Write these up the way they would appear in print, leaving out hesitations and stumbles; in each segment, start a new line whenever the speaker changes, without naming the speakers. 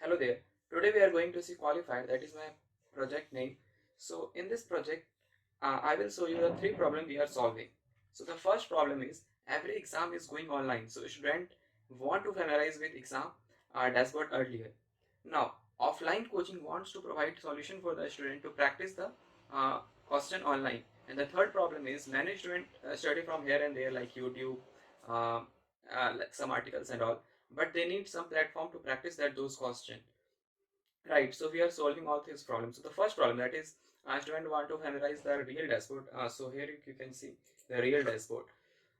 Hello there. Today we are going to see Qualified, that is my project name. So in this project, I will show you the three problems we are solving. So the first problem is every exam is going online. So student want to familiarize with exam dashboard earlier. Now offline coaching wants to provide solution for the student to practice the uh, question online. And the third problem is many student study from here and there like YouTube, uh, like some articles and all, but they need some platform to practice that those questions. Right, so we are solving all these problems. So the first problem, that is student want to familiarize the real dashboard. So here you can see the real dashboard.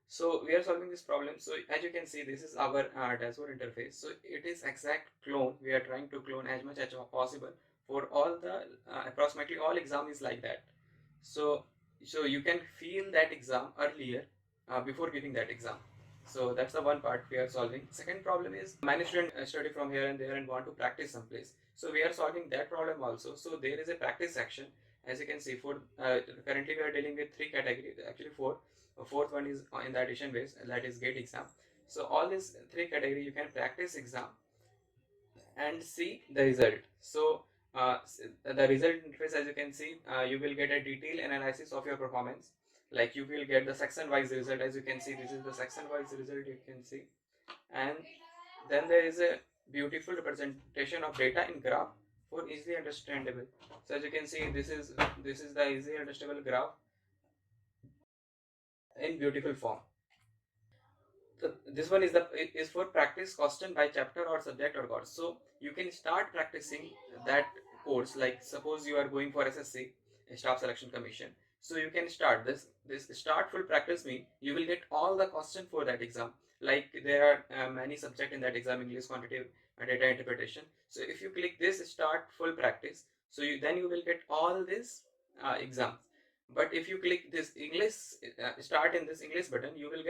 So we are solving this problem. So as you can see, this is our dashboard interface. So it is exact clone. We are trying to clone as much as possible for all the approximately all exam is like that. So you can feel that exam earlier before giving that exam. So that's the one part we are solving. Second problem is many students study from here and there and want to practice someplace. So we are solving that problem also. So there is a practice section. As you can see, for currently we are dealing with three categories, actually four. Fourth one is in the addition base, that is gate exam. So all these three category you can practice exam and see the result. So the result interface, as you can see, you will get a detailed analysis of your performance. Like you will get the section wise result. As you can see, this is the section wise result you can see. And then there is a beautiful representation of data in graph for easily understandable. So as you can see, this is the easily understandable graph in beautiful form. So this one is for practice question by chapter or subject or course. So you can start practicing that course. Like suppose you are going for SSC, Staff Selection Commission. So you can start this start full practice mean you will get all the question for that exam. Like there are many subject in that exam: English, quantitative, and data interpretation. So if you click this start full practice, so then you will get all this exams. But if you click this English start in this English button, you will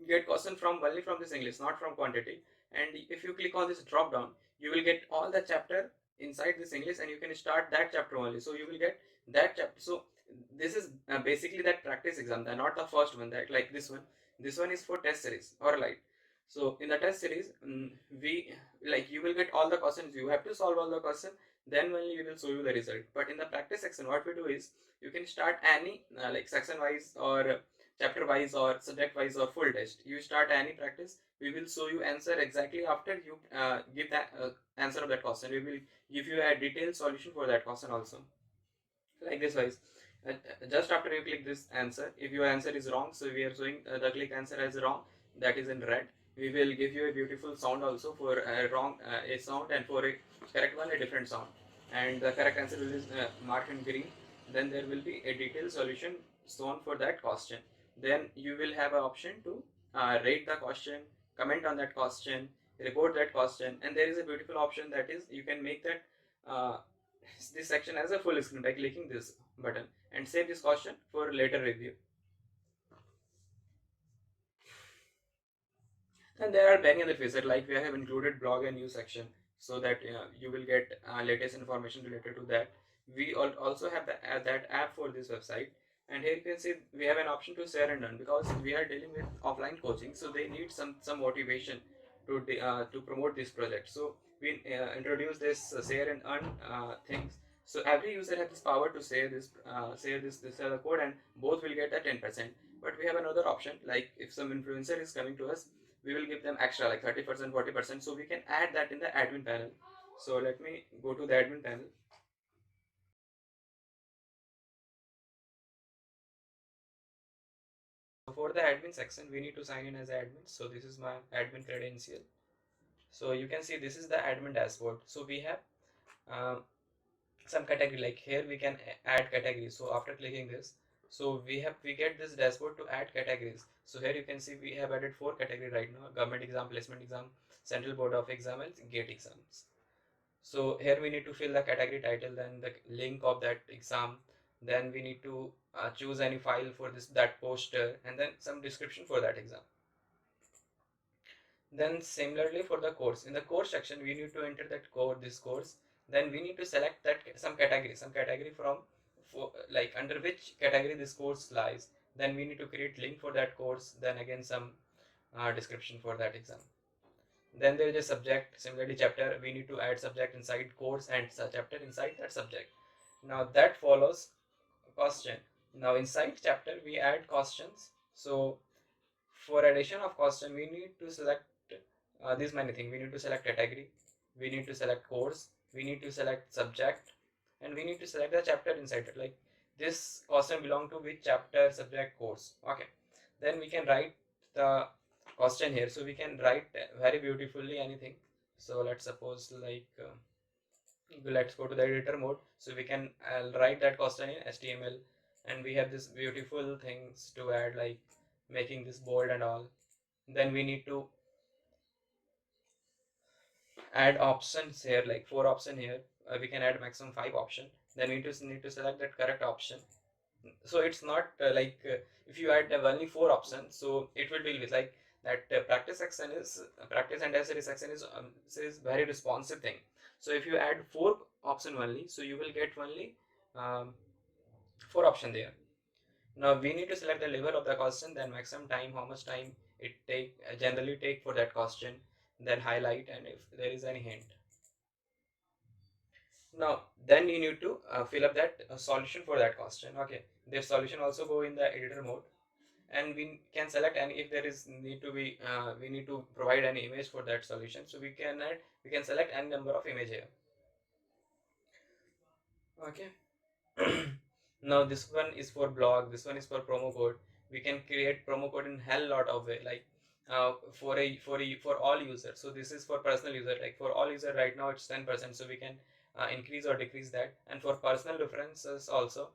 get question from only from this English, not from quantity. And if you click on this drop down, you will get all the chapter inside this English, and you can start that chapter only. So you will get that chapter. So this is basically that practice exam, not the first one, that like this one. This one is for test series or like. So in the test series, we like you will get all the questions. You have to solve all the questions. Then only we will show you the result. But in the practice section, what we do is you can start any like section wise or chapter wise or subject wise or full test. You start any practice, we will show you answer exactly after you give that answer of that question. We will give you a detailed solution for that question also, like this wise. Just after you click this answer, if your answer is wrong, so we are showing the click answer as wrong, that is in red. We will give you a beautiful sound also for a wrong a sound, and for a correct one a different sound, and the correct answer will be marked in green. Then there will be a detailed solution shown for that question. Then you will have an option to rate the question, comment on that question, report that question. And there is a beautiful option, that is you can make that uh, this section as a full screen by clicking this button, and save this question for later review. And there are many other features, like we have included blog and news section, so that you will get latest information related to that. We also have that app for this website. And here you can see we have an option to share and earn, because we are dealing with offline coaching, so they need some motivation to promote this project. So we introduce this share and earn things. So every user has this power to share the code, and both will get a 10%. But we have another option, like if some influencer is coming to us, we will give them extra like 30%, 40%. So we can add that in the admin panel. So let me go to the admin panel. So for the admin section, we need to sign in as admin. So this is my admin credential. So you can see this is the admin dashboard. So we have uh, some category, like here we can add categories. So after clicking this, so we get this dashboard to add categories. So here you can see we have added 4 categories right now: government exam, placement exam, central board of exam, and gate exams. So here we need to fill the category title, then the link of that exam, then we need to choose any file for that poster, and then some description for that exam. Then similarly for the course, in the course section we need to enter that this course. Then we need to select that some category from like under which category this course lies. Then we need to create link for that course, then again some description for that exam. Then there is a subject. Similarly, chapter, we need to add subject inside course and chapter inside that subject. Now that follows question. Now inside chapter we add questions. So for addition of question, we need to select these many things. We need to select category, we need to select course, we need to select subject, and we need to select the chapter inside it. Like this question belong to which chapter, subject, course. Okay, then we can write the question here. So we can write very beautifully anything. So let's suppose like let's go to the editor mode. So we can write that question in HTML, and we have this beautiful things to add, like making this bold and all. Then we need to add options here, like 4 option here. We can add maximum 5 option. Then we just need to select that correct option. So it's not if you add only 4 options, so it will be like that. Practice section is practice and essay section is very responsive thing. So if you add 4 option only, so you will get only um, 4 option there. Now we need to select the level of the question, then maximum time, how much time it take generally take for that question, then highlight, and if there is any hint. Now then you need to fill up that solution for that question. Okay, their solution also go in the editor mode, and we can select, and if there is need to be we need to provide an image for that solution, so we can add, we can select n number of image here. Okay. Now this one is for blog, this one is for promo code. We can create promo code in hell lot of way, like for all users. So this is for personal user, like for all user right now it's 10%, so we can increase or decrease that. And for personal references also,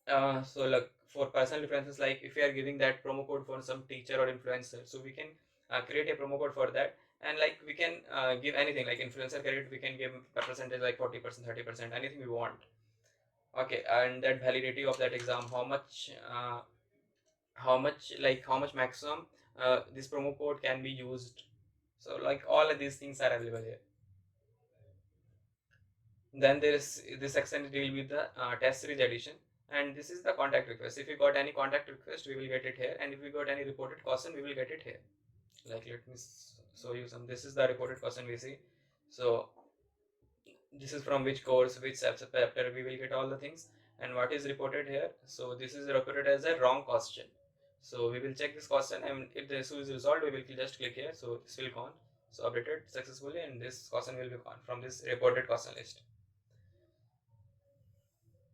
so like for personal references, like if you are giving that promo code for some teacher or influencer, so we can create a promo code for that. And like we can give anything, like influencer credit, we can give a percentage like 40%, 30%, anything we want. Okay, and that validity of that exam, how much maximum this promo code can be used. So like all of these things are available here. Then there is this section deal with the test series edition, and this is the contact request. If we got any contact request, we will get it here, and if we got any reported question, we will get it here. Like let me show you some. This is the reported question we see. So this is from which course, which chapter, we will get all the things. And what is reported here, so this is reported as a wrong question. So we will check this question, and if the issue is resolved, we will just click here. So this will gone, so updated successfully, and this question will be gone from this reported question list.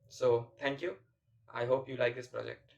So thank you, I hope you like this project.